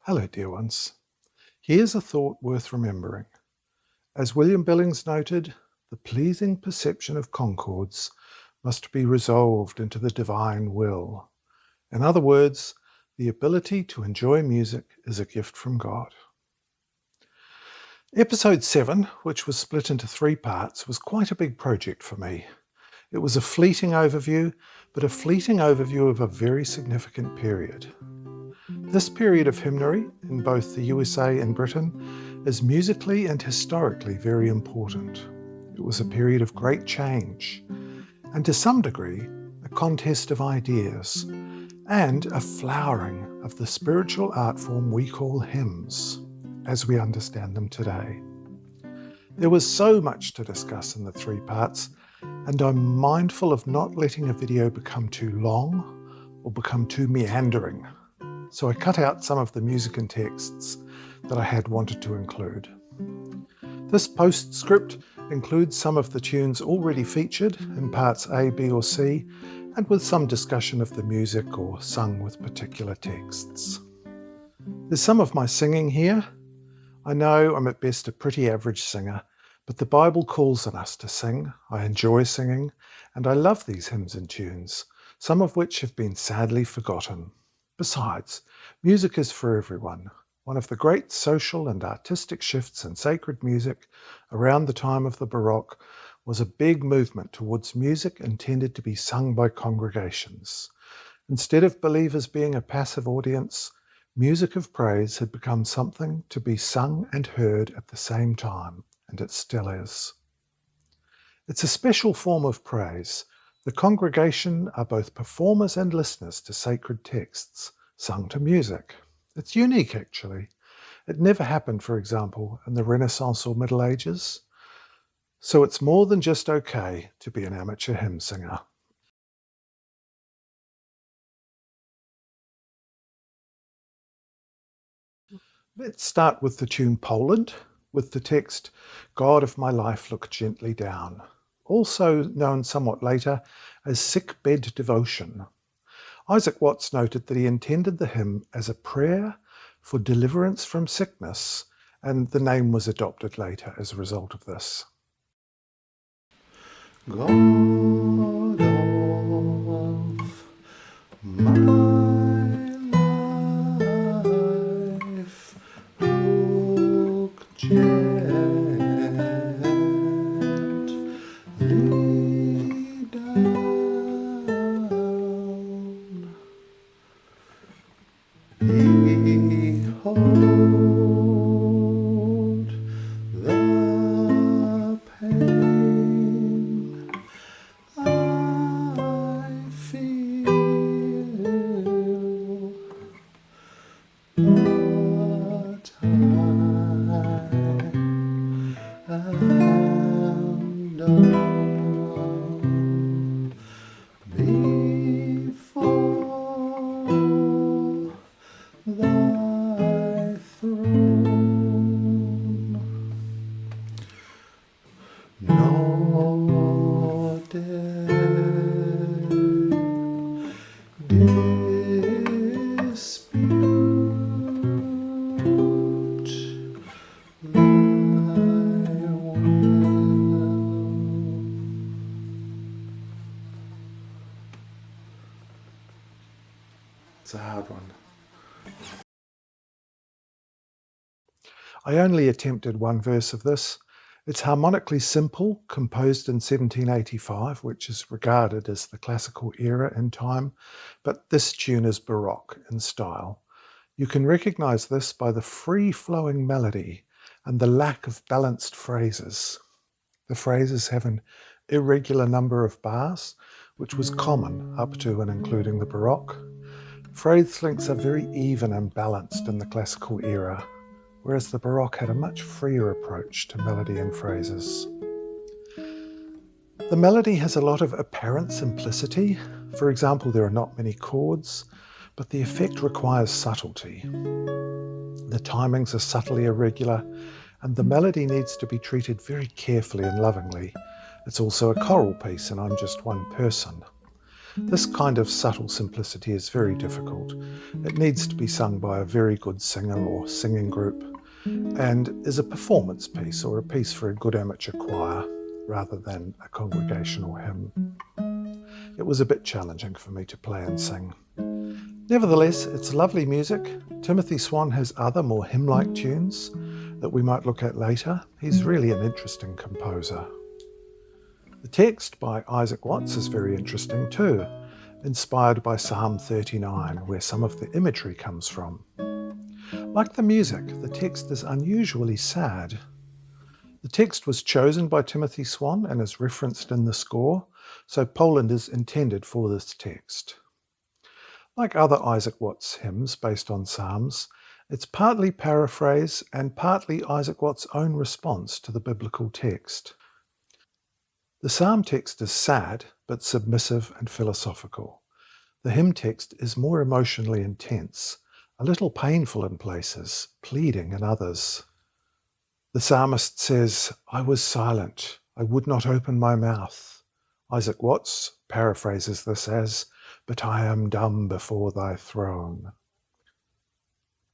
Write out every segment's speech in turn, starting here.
Hello, dear ones. Here's a thought worth remembering. As William Billings noted, the pleasing perception of concords must be resolved into the divine will. In other words, the ability to enjoy music is a gift from God. Episode 7, which was split into 3 parts, was quite a big project for me. It was a fleeting overview, but a fleeting overview of a very significant period. This period of hymnody in both the USA and Britain is musically and historically very important. It was a period of great change, and to some degree, a contest of ideas, and a flowering of the spiritual art form we call hymns, as we understand them today. There was so much to discuss in the 3 parts, and I'm mindful of not letting a video become too long or become too meandering. So I cut out some of the music and texts that I had wanted to include. This postscript includes some of the tunes already featured in parts A, B or C, and with some discussion of the music or sung with particular texts. There's some of my singing here. I know I'm at best a pretty average singer, but the Bible calls on us to sing. I enjoy singing, and I love these hymns and tunes, some of which have been sadly forgotten. Besides, music is for everyone. One of the great social and artistic shifts in sacred music around the time of the Baroque was a big movement towards music intended to be sung by congregations. Instead of believers being a passive audience, music of praise had become something to be sung and heard at the same time, and it still is. It's a special form of praise. The congregation are both performers and listeners to sacred texts, sung to music. It's unique, actually. It never happened, for example, in the Renaissance or Middle Ages. So it's more than just okay to be an amateur hymn singer. Let's start with the tune Poland, with the text, "God of my life, look gently down," also known somewhat later as Sick Bed Devotion. Isaac Watts noted that he intended the hymn as a prayer for deliverance from sickness, and the name was adopted later as a result of this. God of my life, look gently down. Behold the pain I feel, but I am done before thy throne, nor dare dispute thy will. It's a hard one. I only attempted one verse of this. It's harmonically simple, composed in 1785, which is regarded as the classical era in time, but this tune is Baroque in style. You can recognize this by the free-flowing melody and the lack of balanced phrases. The phrases have an irregular number of bars, which was common up to and including the Baroque. Phrase lengths are very even and balanced in the classical era, whereas the Baroque had a much freer approach to melody and phrases. The melody has a lot of apparent simplicity. For example, there are not many chords, but the effect requires subtlety. The timings are subtly irregular, and the melody needs to be treated very carefully and lovingly. It's also a choral piece, and I'm just one person. This kind of subtle simplicity is very difficult. It needs to be sung by a very good singer or singing group, and is a performance piece or a piece for a good amateur choir rather than a congregational hymn. It was a bit challenging for me to play and sing. Nevertheless, it's lovely music. Timothy Swan has other more hymn-like tunes that we might look at later. He's really an interesting composer. The text by Isaac Watts is very interesting too, inspired by Psalm 39, where some of the imagery comes from. Like the music, the text is unusually sad. The text was chosen by Timothy Swan and is referenced in the score, so Poland is intended for this text. Like other Isaac Watts hymns based on Psalms, it's partly paraphrase and partly Isaac Watts' own response to the biblical text. The psalm text is sad, but submissive and philosophical. The hymn text is more emotionally intense, a little painful in places, pleading in others. The psalmist says, "I was silent, I would not open my mouth." Isaac Watts paraphrases this as, "But I am dumb before thy throne."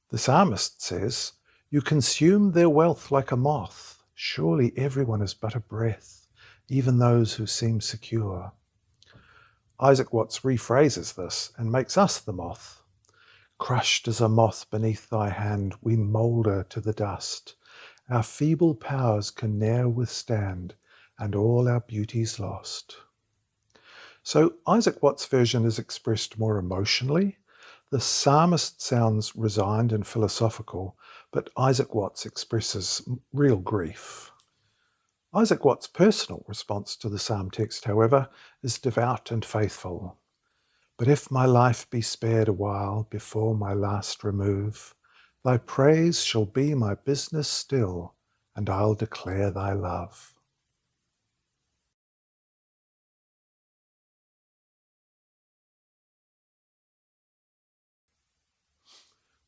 The psalmist says, "You consume their wealth like a moth. Surely everyone is but a breath, even those who seem secure." Isaac Watts rephrases this and makes us the moth. "Crushed as a moth beneath thy hand, we moulder to the dust. Our feeble powers can ne'er withstand, and all our beauty's lost." So Isaac Watts' version is expressed more emotionally. The psalmist sounds resigned and philosophical, but Isaac Watts expresses real grief. Isaac Watts' personal response to the psalm text, however, is devout and faithful. "But if my life be spared a while before my last remove, thy praise shall be my business still, and I'll declare thy love."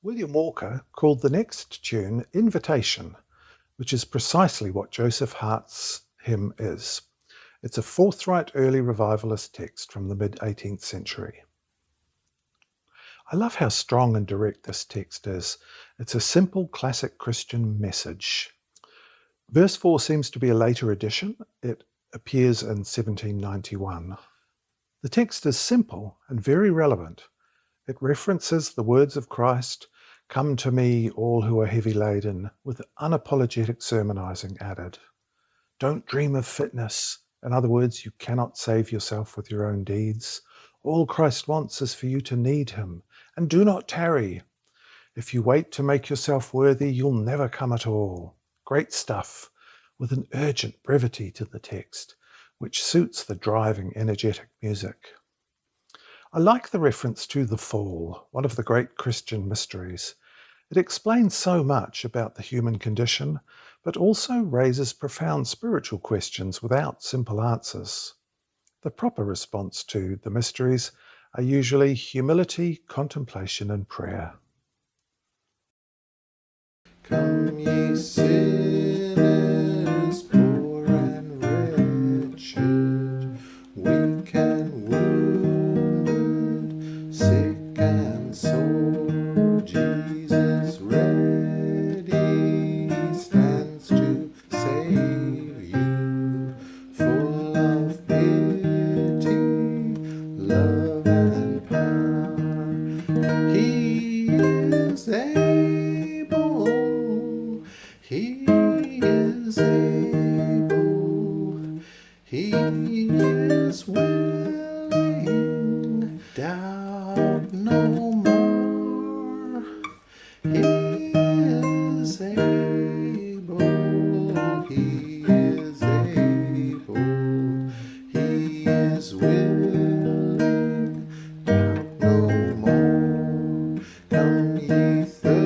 William Walker called the next tune Invitation, which is precisely what Joseph Hart's hymn is. It's a forthright early revivalist text from the mid-18th century. I love how strong and direct this text is. It's a simple classic Christian message. Verse 4 seems to be a later addition. It appears in 1791. The text is simple and very relevant. It references the words of Christ, "Come to me, all who are heavy laden," with unapologetic sermonizing added. Don't dream of fitness. In other words, you cannot save yourself with your own deeds. All Christ wants is for you to need him, and do not tarry. If you wait to make yourself worthy, you'll never come at all. Great stuff, with an urgent brevity to the text, which suits the driving, energetic music. I like the reference to the fall, one of the great Christian mysteries. It explains so much about the human condition, but also raises profound spiritual questions without simple answers. The proper response to the mysteries are usually humility, contemplation, and prayer. Come ye sinners, poor and wretched, weak and wounded, sick and sore, Jesus ready stands to save you, full of pity, love and power. He is able, he is able, he is willing, doubt no more. He is able, he is able, he is willing, doubt no more. Come ye thirsty,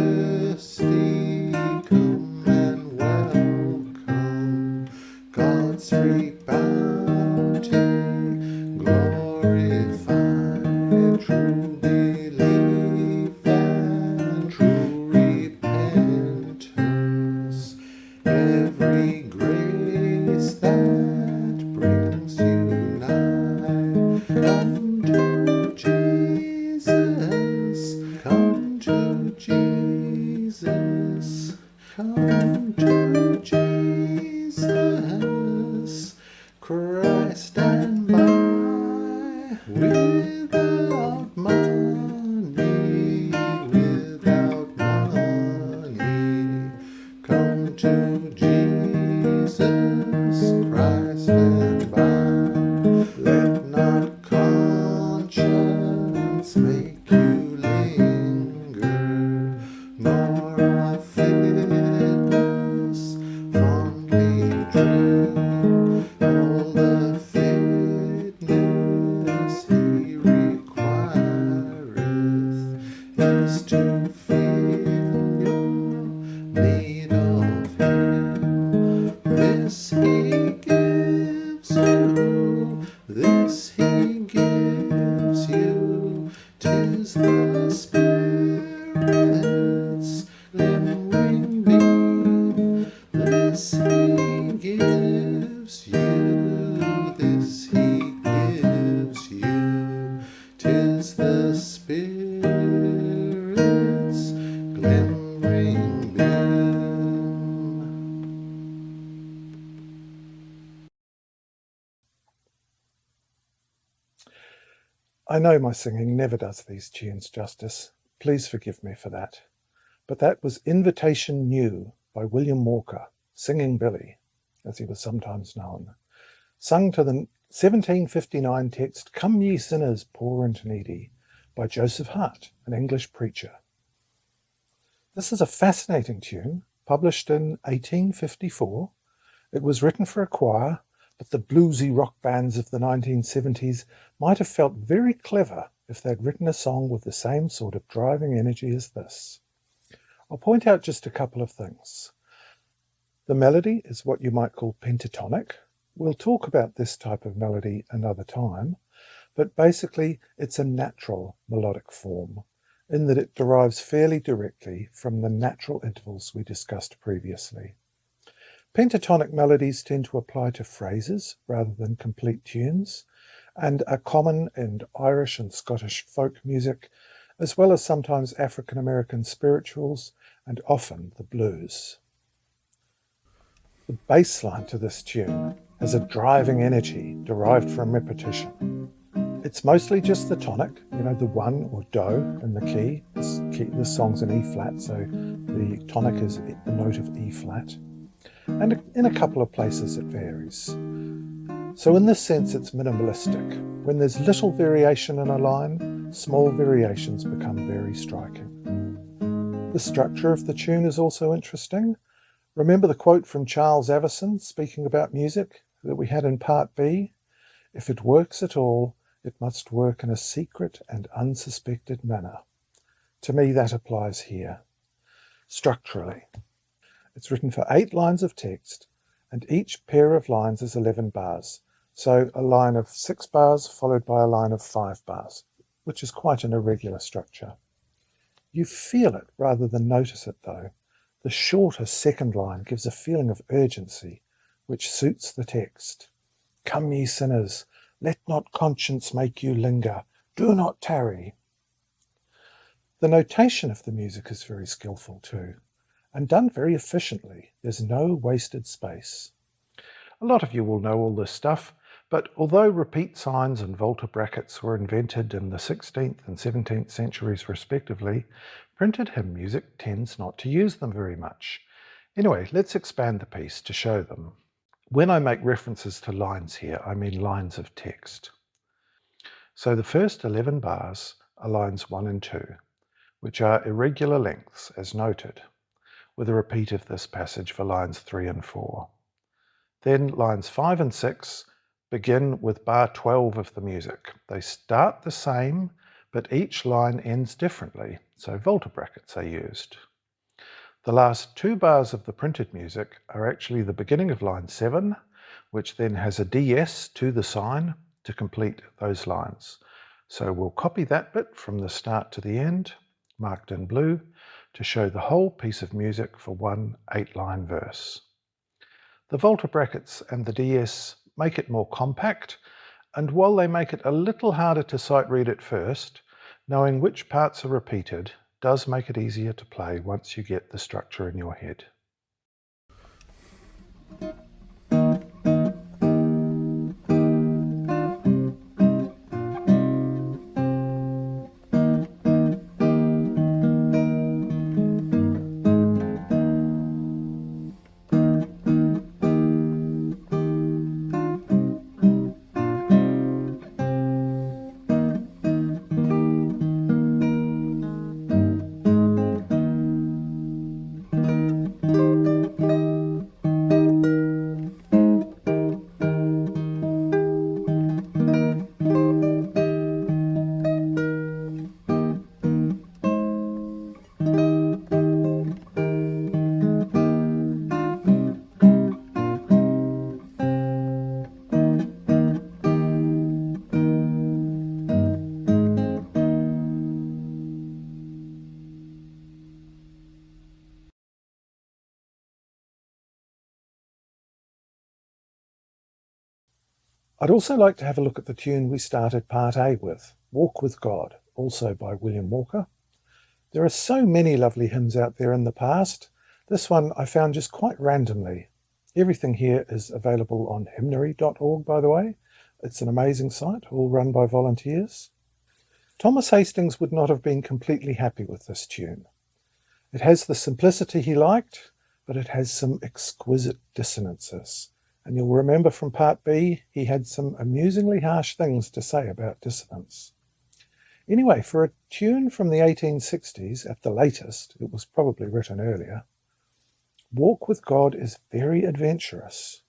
is to feel your need of Him. This He gives you, this He gives you. 'Tis the Spirit's glimmering beam. This He gives you, this He gives you. 'Tis the Spirit's glimmering beam. I know my singing never does these tunes justice. Please forgive me for that. But that was Invitation New by William Walker, Singing Billy, as he was sometimes known, sung to the 1759 text, Come Ye Sinners, Poor and Needy, by Joseph Hart, an English preacher. This is a fascinating tune, published in 1854. It was written for a choir, but the bluesy rock bands of the 1970s might have felt very clever if they'd written a song with the same sort of driving energy as this. I'll point out just a couple of things. The melody is what you might call pentatonic. We'll talk about this type of melody another time, but basically it's a natural melodic form in that it derives fairly directly from the natural intervals we discussed previously. Pentatonic melodies tend to apply to phrases rather than complete tunes, and are common in Irish and Scottish folk music, as well as sometimes African American spirituals, and often the blues. The bass line to this tune has a driving energy derived from repetition. It's mostly just the tonic, the one or do in the key. This song's in E flat, so the tonic is the note of E flat. And in a couple of places it varies. So in this sense it's minimalistic. When there's little variation in a line, small variations become very striking. The structure of the tune is also interesting. Remember the quote from Charles Avison speaking about music that we had in part B? If it works at all, it must work in a secret and unsuspected manner. To me, that applies here. Structurally, it's written for 8 lines of text, and each pair of lines is 11 bars. So a line of 6 bars followed by a line of 5 bars, which is quite an irregular structure. You feel it rather than notice it, though. The shorter second line gives a feeling of urgency, which suits the text. Come ye sinners, let not conscience make you linger, do not tarry. The notation of the music is very skillful too, and done very efficiently. There's no wasted space. A lot of you will know all this stuff, but although repeat signs and volta brackets were invented in the 16th and 17th centuries respectively, printed hymn music tends not to use them very much. Anyway, let's expand the piece to show them. When I make references to lines here, I mean lines of text. So the first 11 bars are lines 1 and 2, which are irregular lengths as noted, with a repeat of this passage for lines 3 and 4. Then lines 5 and 6 begin with bar 12 of the music. They start the same, but each line ends differently, so volta brackets are used. The last 2 bars of the printed music are actually the beginning of line 7, which then has a DS to the sign to complete those lines. So we'll copy that bit from the start to the end, marked in blue, to show the whole piece of music for one 8-line verse. The volta brackets and the DS make it more compact, and while they make it a little harder to sight read at first, knowing which parts are repeated does make it easier to play once you get the structure in your head. I'd also like to have a look at the tune we started Part A with, Walk with God, also by William Walker. There are so many lovely hymns out there in the past. This one I found just quite randomly. Everything here is available on hymnary.org, by the way. It's an amazing site, all run by volunteers. Thomas Hastings would not have been completely happy with this tune. It has the simplicity he liked, but it has some exquisite dissonances. And you'll remember from Part B, he had some amusingly harsh things to say about dissonance. Anyway, for a tune from the 1860s, at the latest, it was probably written earlier, Walk with God is very adventurous.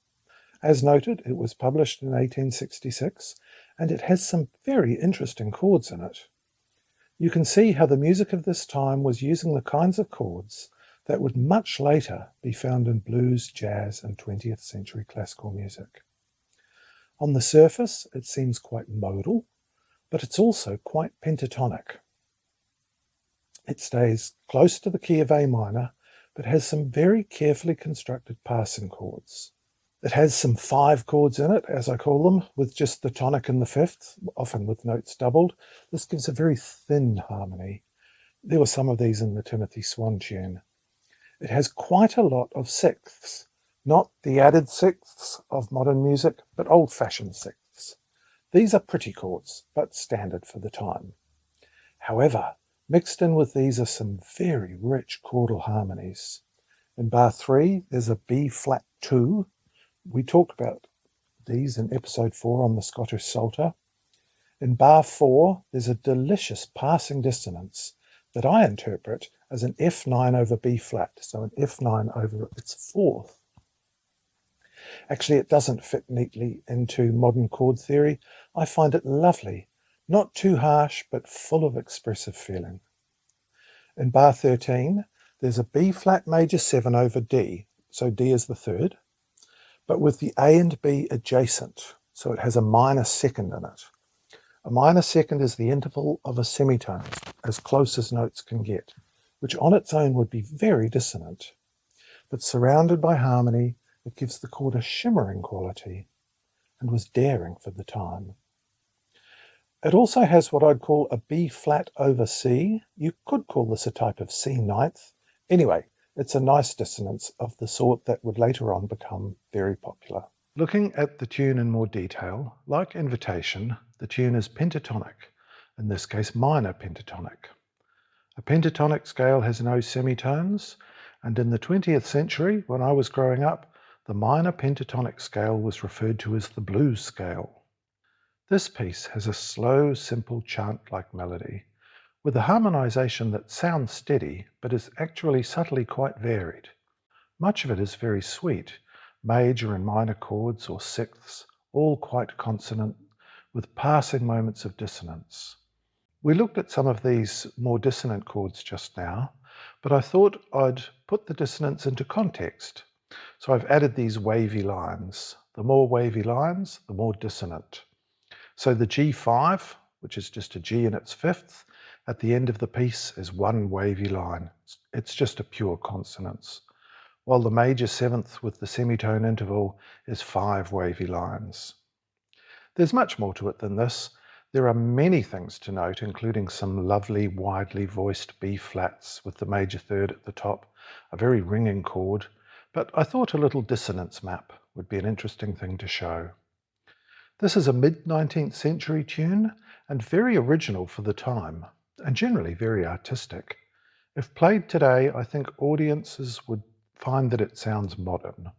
As noted, it was published in 1866, and it has some very interesting chords in it. You can see how the music of this time was using the kinds of chords that would much later be found in blues, jazz, and 20th century classical music. On the surface, it seems quite modal, but it's also quite pentatonic. It stays close to the key of A minor, but has some very carefully constructed passing chords. It has some 5 chords in it, as I call them, with just the tonic in the 5th, often with notes doubled. This gives a very thin harmony. There were some of these in the Timothy Swan tune. It has quite a lot of sixths, not the added sixths of modern music, but old-fashioned sixths. These are pretty chords, but standard for the time. However, mixed in with these are some very rich chordal harmonies. In bar 3, there's a B flat 2. We talked about these in episode 4 on the Scottish Psalter. In bar 4, there's a delicious passing dissonance that I interpret as an F9 over B flat, so an F9 over its 4th. Actually, it doesn't fit neatly into modern chord theory. I find it lovely, not too harsh, but full of expressive feeling. In bar 13, there's a B flat major 7 over D, so D is the 3rd, but with the A and B adjacent, so it has a minor 2nd in it. A minor 2nd is the interval of a semitone, as close as notes can get, which on its own would be very dissonant. But surrounded by harmony, it gives the chord a shimmering quality, and was daring for the time. It also has what I'd call a B flat over C. You could call this a type of C ninth. Anyway, it's a nice dissonance of the sort that would later on become very popular. Looking at the tune in more detail, like Invitation, the tune is pentatonic, in this case minor pentatonic. A pentatonic scale has no semitones, and in the 20th century, when I was growing up, the minor pentatonic scale was referred to as the blues scale. This piece has a slow, simple chant-like melody, with a harmonization that sounds steady, but is actually subtly quite varied. Much of it is very sweet, major and minor chords or sixths, all quite consonant, with passing moments of dissonance. We looked at some of these more dissonant chords just now, but I thought I'd put the dissonance into context. So I've added these wavy lines. The more wavy lines, the more dissonant. So the G5, which is just a G in its 5th, at the end of the piece is one wavy line. It's just a pure consonance. While the major 7th with the semitone interval is 5 wavy lines. There's much more to it than this. There are many things to note, including some lovely, widely voiced B flats with the major 3rd at the top, a very ringing chord, but I thought a little dissonance map would be an interesting thing to show. This is a mid-19th century tune and very original for the time, and generally very artistic. If played today, I think audiences would find that it sounds modern.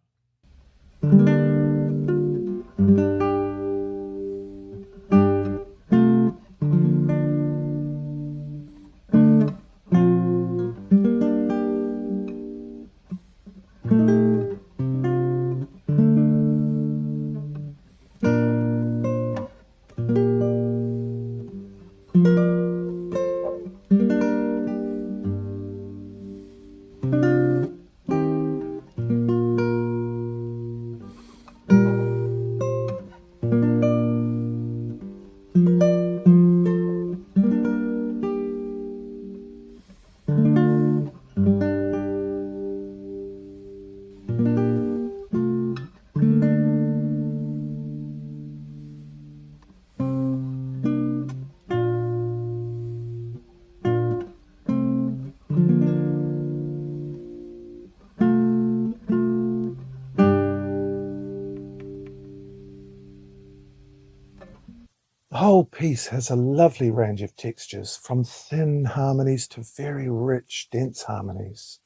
piece has a lovely range of textures, from thin harmonies to very rich, dense harmonies.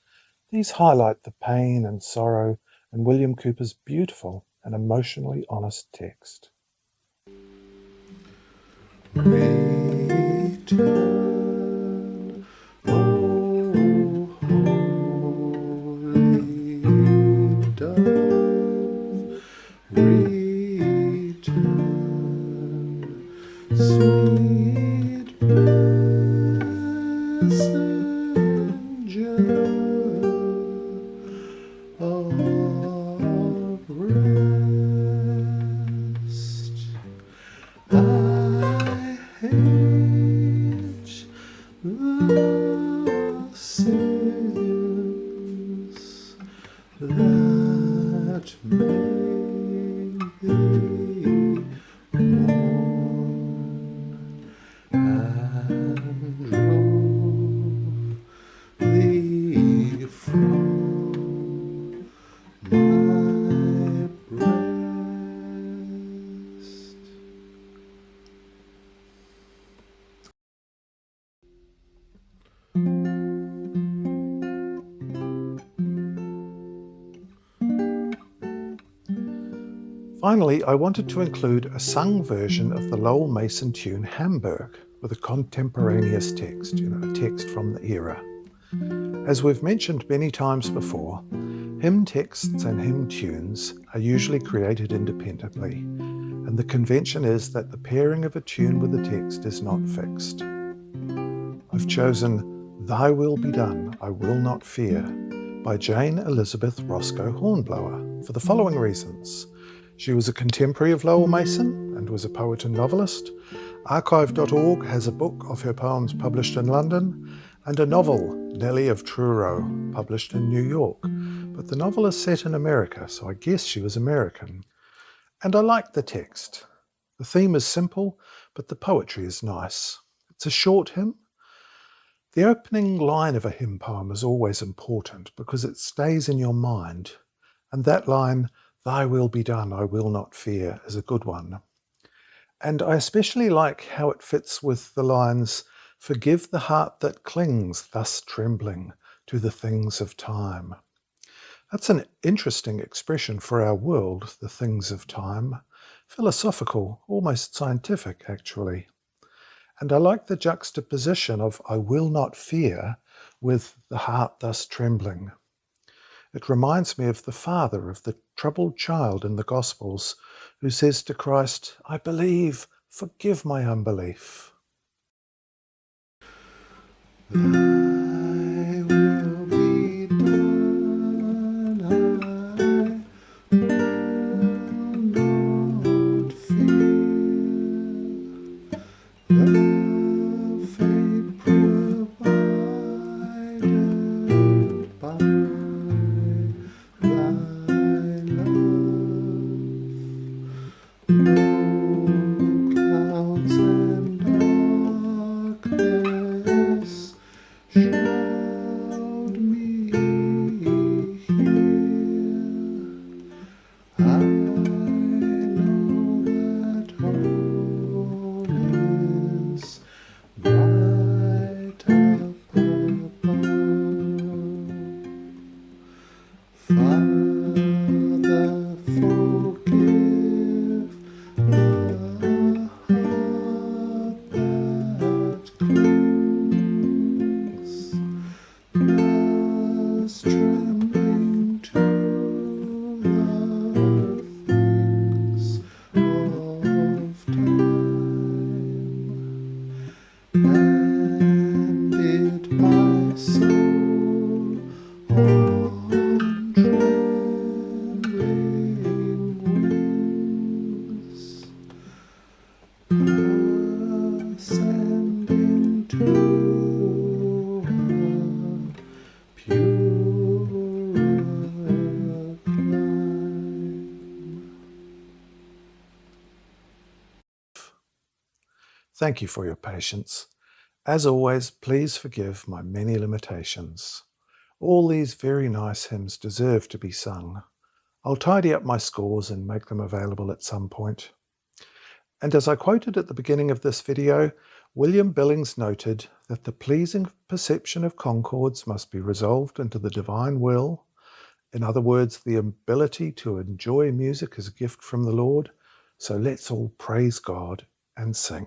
These highlight the pain and sorrow in William Cooper's beautiful and emotionally honest text. Return, O holy dove, return, sweet messenger of rest. I hate the sins that make thee mourn and drove thee from my breast. Finally, I wanted to include a sung version of the Lowell Mason tune Hamburg with a contemporaneous text, a text from the era. As we've mentioned many times before, hymn texts and hymn tunes are usually created independently, and the convention is that the pairing of a tune with the text is not fixed. I've chosen Thy Will Be Done, I Will Not Fear by Jane Elizabeth Roscoe Hornblower for the following reasons. She was a contemporary of Lowell Mason and was a poet and novelist. Archive.org has a book of her poems published in London, and a novel, Nellie of Truro, published in New York. But the novel is set in America, so I guess she was American. And I like the text. The theme is simple, but the poetry is nice. It's a short hymn. The opening line of a hymn poem is always important because it stays in your mind, and that line, Thy will be done, I will not fear, is a good one. And I especially like how it fits with the lines, Forgive the heart that clings, thus trembling, to the things of time. That's an interesting expression for our world, the things of time. Philosophical, almost scientific, actually. And I like the juxtaposition of I will not fear with the heart thus trembling. It reminds me of the father of the troubled child in the Gospels who says to Christ, I believe, forgive my unbelief. Thy will be done, I will not fear. The fate provided by thy love, no clouds and darkness shroud me here. I know that home is bright up above. Father, forgive the heart that clings, thus trembling to the things of time. And bid my soul on trembling wings, ascending to a purer clime. Thank you for your patience. As always, please forgive my many limitations. All these very nice hymns deserve to be sung. I'll tidy up my scores and make them available at some point. And as I quoted at the beginning of this video, William Billings noted that the pleasing perception of concords must be resolved into the divine will. In other words, the ability to enjoy music as a gift from the Lord. So let's all praise God and sing.